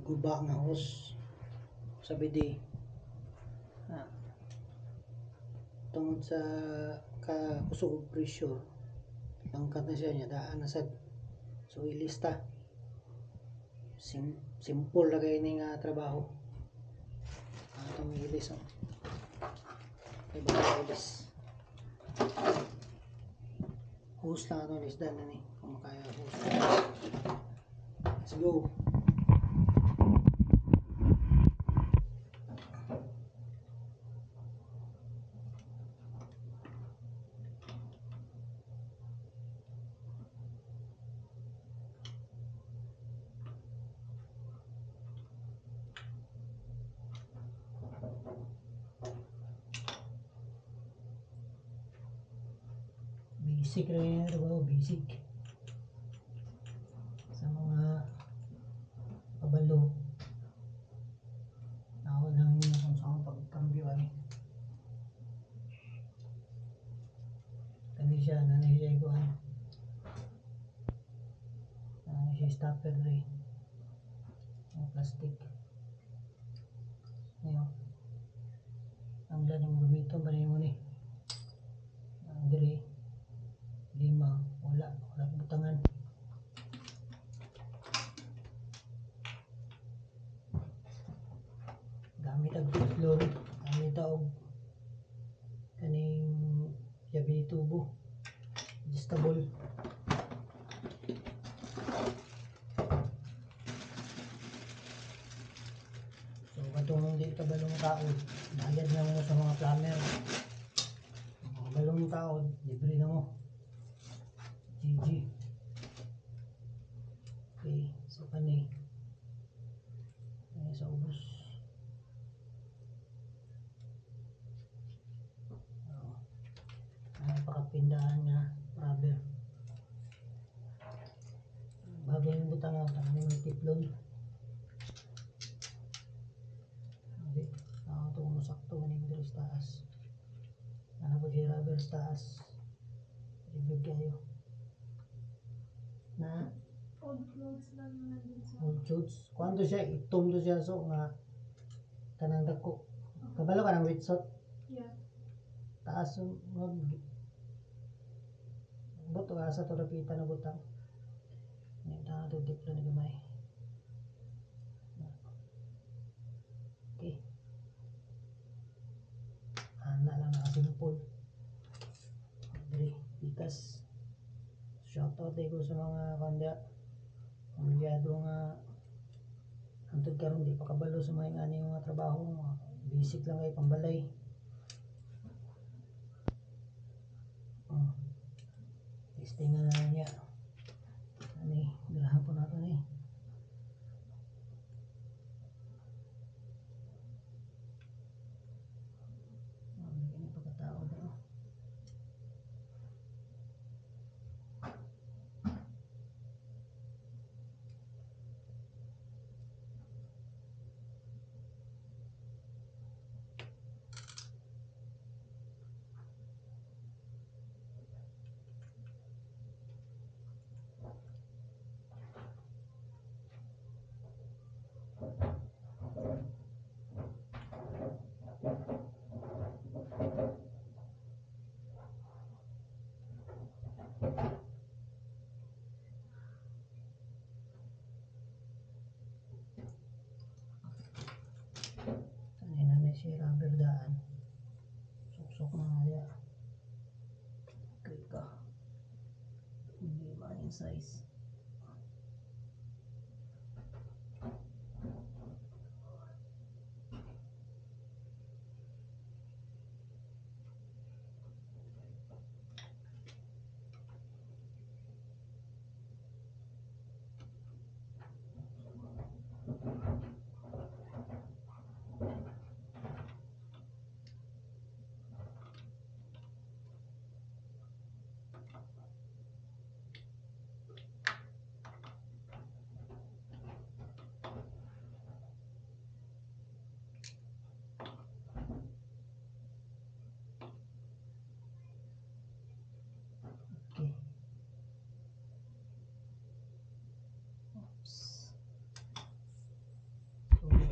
guba nga hose sa bidi tungod sa kusog og pressure langkat na siya niya daan na sad. So ilista simple ra kay ni nga trabaho atong ilis kay bago ilis hose lang atong lisdan na ni kung makaya hose. Let's go. Basic rin trabaho, basic sa mga kabalo ako lang yun kung saan pagkambyo kani siya nanay siya ikuhan nanay siya stopper rin yung plastic ngayon ang dali mo gamiton pa rin mo ni ang diri 5 wala butangan gamit ang teflon gamit og kaning yabi tubo adjustable. So katong hindi kabalong kaod dayad na mo sa mga plumber kabalong kaod libre na mo GG. Okay, so kani sa ubos pakapindahan nga rubber bago yung butang ako tangan yung tiplon ako ito masakto maning diri sa taas ano po siya rubber sa taas ibig kayo na old clothes lang nandun sa old clothes kuhan to siya itom to siya so nga kanang dako kabalo ka ng wetsuit yeah taas mag buto asa to rapita na butang ni ta to diplo na gamay. Okay ana lang nakasimple diri pitas. Shoutout ko sa mga kanda pamilyado nga hantod karon di pa kabalo sa mga ani mga trabaho basic lang kay pambalay. Testing na niya ani ganahan po nato ni ini pagkatao na si rubber daan suksok na nga diya okay ka hindi ba yung size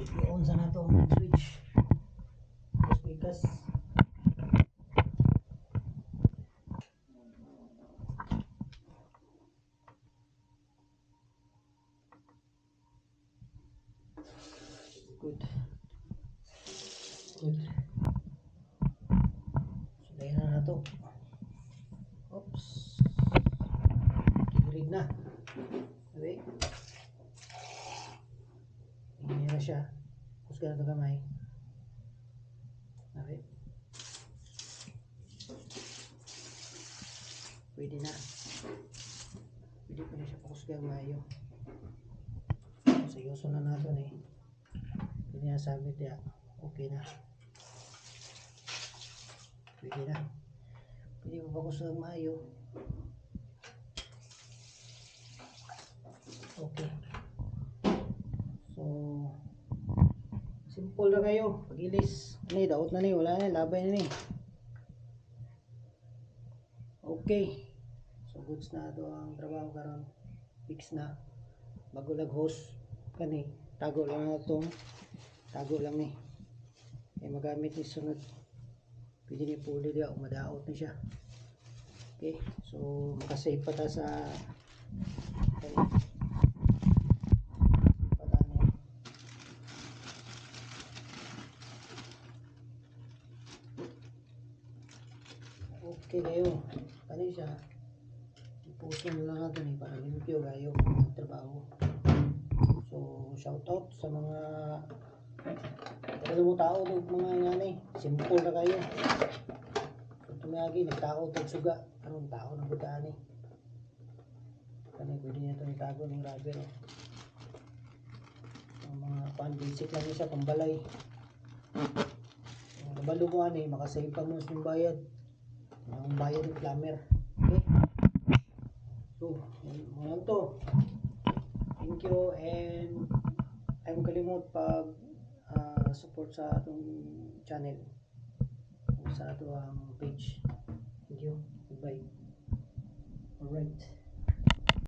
i-on sa nato ang switch. Tapos pikas. Good. Good. Sulayan na nato. Oops. Kirig na. Okay. Hindi na siya. Kusga na ito kamay. Okay. Pwede na. Pwede pa na siya pakusga mayo. Seryoso na natin eh. Pwede na sabi niya. Okay na. Pwede na. Pwede pa pakusga mayo. Okay. So, simple na kayo. Pagilis. Ano daot na ni. Wala na. Labay na ni. Okay. So, goods na ito ang trabaho karon. Fix na. Bago lag-host. Kani. Tago lang na itong. Tago lang ni. Eh, magamit ni sunod. Pwede ni puli diya. Umadaot na siya. Okay. So, makasave pa ta sa okay. Okay kayo. Ano siya? I-post na lang natin eh para limpyo kayo ang trabaho. So, shout out sa mga mo tao ng mga nanay. Simple na kayo. So, tumagi, nagtao tag suga. Anong tao ng butaan eh. Kani, pwede niya ito itago ng rubber. Oh. So, mga pan-basic lang siya, pambalay. Kabalo mo ano eh, makasave pa mo yung bayad. Ang bayad ng plumber. Okay? So, muna to. Thank you and ay mo kalimot pag support sa atong channel sa atong page. Thank you. Goodbye. Alright.